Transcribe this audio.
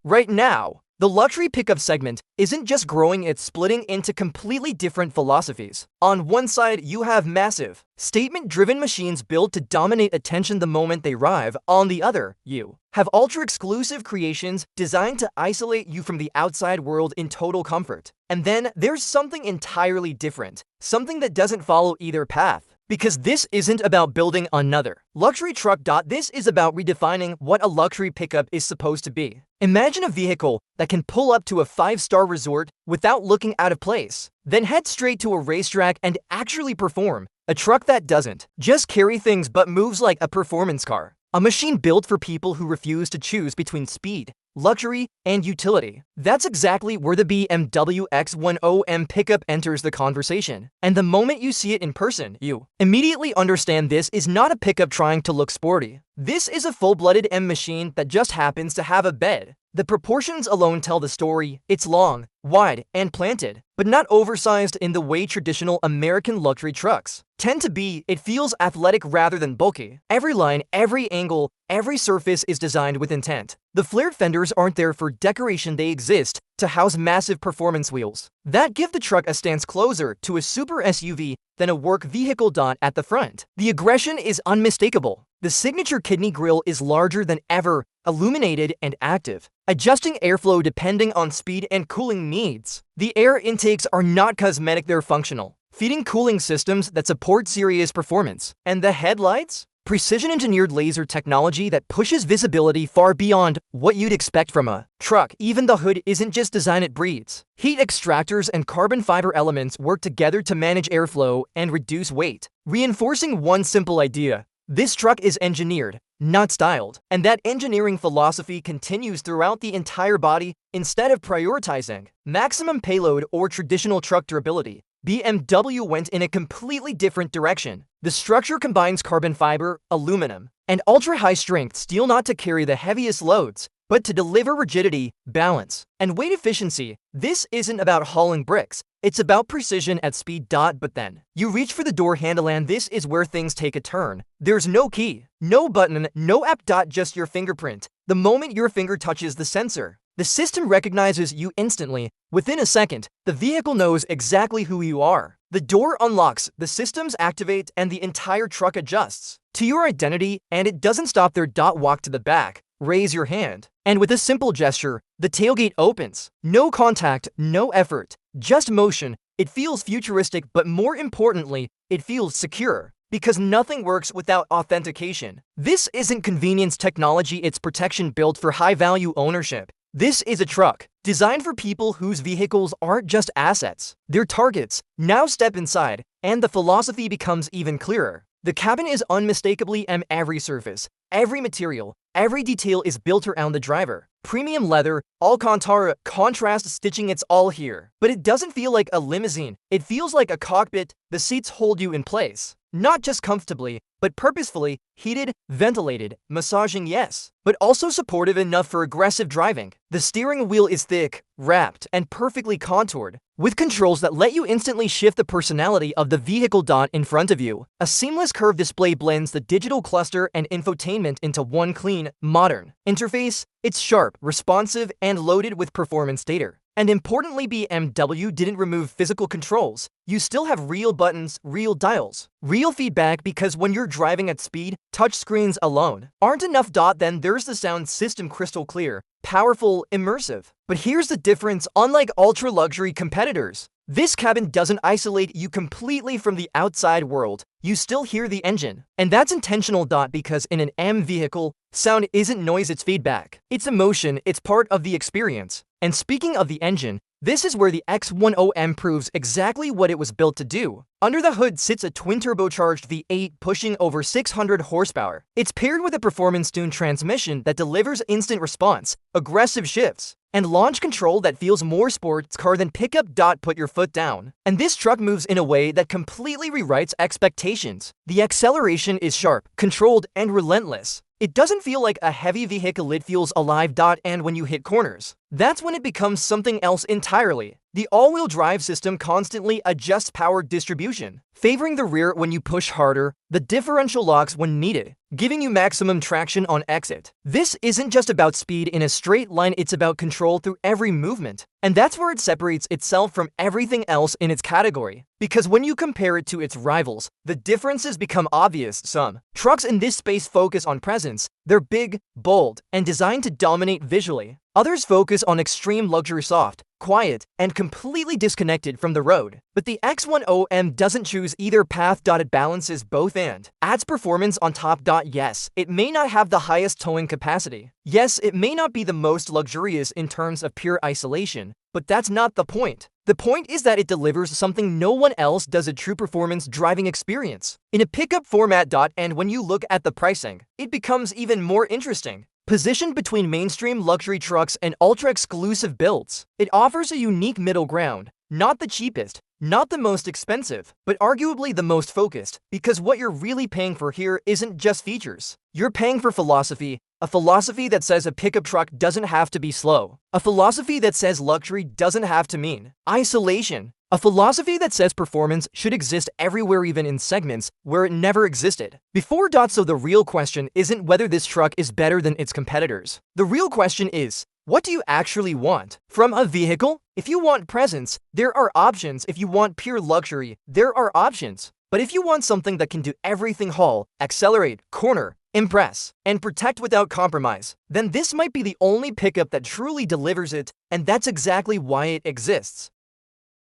Right now, the luxury pickup segment isn't just growing, it's splitting into completely different philosophies. On one side, you have massive, statement-driven machines built to dominate attention the moment they arrive. On the other, you have ultra-exclusive creations designed to isolate you from the outside world in total comfort. And then there's something entirely different, something that doesn't follow either path. Because this isn't about building another luxury truck. This is about redefining what a luxury pickup is supposed to be. Imagine a vehicle that can pull up to a 5-star resort without looking out of place, then head straight to a racetrack and actually perform. A truck that doesn't just carry things but moves like a performance car. A machine built for people who refuse to choose between speed, luxury, and utility. That's exactly where the BMW X10 M Pickup enters the conversation. And the moment you see it in person, you immediately understand this is not a pickup trying to look sporty. This is a full-blooded M machine that just happens to have a bed. The proportions alone tell the story. It's long, wide, and planted, but not oversized in the way traditional American luxury trucks tend to be. It feels athletic rather than bulky. Every line, every angle, every surface is designed with intent. The flared fenders aren't there for decoration, they exist to house massive performance wheels that give the truck a stance closer to a super SUV than a work vehicle. At the front, the aggression is unmistakable. The signature kidney grille is larger than ever, illuminated and active, adjusting airflow depending on speed and cooling needs. The air intakes are not cosmetic, they're functional, feeding cooling systems that support serious performance. And the headlights? Precision-engineered laser technology that pushes visibility far beyond what you'd expect from a truck. Even the hood isn't just design, it breathes. Heat extractors and carbon fiber elements work together to manage airflow and reduce weight, reinforcing one simple idea: this truck is engineered, not styled. And that engineering philosophy continues throughout the entire body. Instead of prioritizing maximum payload or traditional truck durability, BMW went in a completely different direction. The structure combines carbon fiber, aluminum, and ultra-high-strength steel not to carry the heaviest loads, but to deliver rigidity, balance, and weight efficiency. This isn't about hauling bricks, it's about precision at speed. But then, you reach for the door handle and this is where things take a turn. There's no key, no button, no app. Just your fingerprint. The moment your finger touches the sensor, the system recognizes you instantly. Within a second, the vehicle knows exactly who you are. The door unlocks, the systems activate, and the entire truck adjusts to your identity. And it doesn't stop there. Walk to the back, raise your hand, and with a simple gesture, the tailgate opens. No contact, no effort, just motion. It feels futuristic, but more importantly, it feels secure. Because nothing works without authentication. This isn't convenience technology, it's protection built for high-value ownership. This is a truck designed for people whose vehicles aren't just assets, they're targets. Now step inside, and the philosophy becomes even clearer. The cabin is unmistakably M. Every surface, every material, every detail is built around the driver. Premium leather, Alcantara, contrast stitching, it's all here. But it doesn't feel like a limousine, it feels like a cockpit. The seats hold you in place, not just comfortably, but purposefully, heated, ventilated, massaging, yes, but also supportive enough for aggressive driving. The steering wheel is thick, wrapped, and perfectly contoured, with controls that let you instantly shift the personality of the vehicle. In front of you, a seamless curved display blends the digital cluster and infotainment into one clean, modern interface. It's sharp, responsive, and loaded with performance data. And importantly, BMW didn't remove physical controls. You still have real buttons, real dials, real feedback, because when you're driving at speed, touchscreens alone aren't enough. Then there's the sound system, crystal clear, powerful, immersive. But here's the difference: unlike ultra-luxury competitors, this cabin doesn't isolate you completely from the outside world. You still hear the engine. And that's intentional. Because in an M vehicle, sound isn't noise, it's feedback. It's emotion, it's part of the experience. And speaking of the engine, this is where the X10 M proves exactly what it was built to do. Under the hood sits a twin-turbocharged V8 pushing over 600 horsepower. It's paired with a performance-tuned transmission that delivers instant response, aggressive shifts, and launch control that feels more sports car than pickup. Put your foot down. And this truck moves in a way that completely rewrites expectations. The acceleration is sharp, controlled, and relentless. It doesn't feel like a heavy vehicle, it feels alive. And when you hit corners, that's when it becomes something else entirely. The all-wheel drive system constantly adjusts power distribution, favoring the rear when you push harder, the differential locks when needed, giving you maximum traction on exit. This isn't just about speed in a straight line, it's about control through every movement. And that's where it separates itself from everything else in its category. Because when you compare it to its rivals, the differences become obvious. Some trucks in this space focus on presence. They're big, bold, and designed to dominate visually. Others focus on extreme luxury, soft, quiet, and completely disconnected from the road. But the X10 M doesn't choose either path. It balances both and adds performance on top. Yes, it may not have the highest towing capacity. Yes, it may not be the most luxurious in terms of pure isolation, but that's not the point. The point is that it delivers something no one else does: a true performance driving experience in a pickup format. And when you look at the pricing, it becomes even more interesting. Positioned between mainstream luxury trucks and ultra-exclusive builds, it offers a unique middle ground. Not the cheapest, not the most expensive, but arguably the most focused, because what you're really paying for here isn't just features. You're paying for philosophy, a philosophy that says a pickup truck doesn't have to be slow, a philosophy that says luxury doesn't have to mean isolation, a philosophy that says performance should exist everywhere, even in segments where it never existed before. So the real question isn't whether this truck is better than its competitors. The real question is, what do you actually want from a vehicle? If you want presence, there are options. If you want pure luxury, there are options. But if you want something that can do everything: haul, accelerate, corner, impress, and protect without compromise, then this might be the only pickup that truly delivers it, and that's exactly why it exists.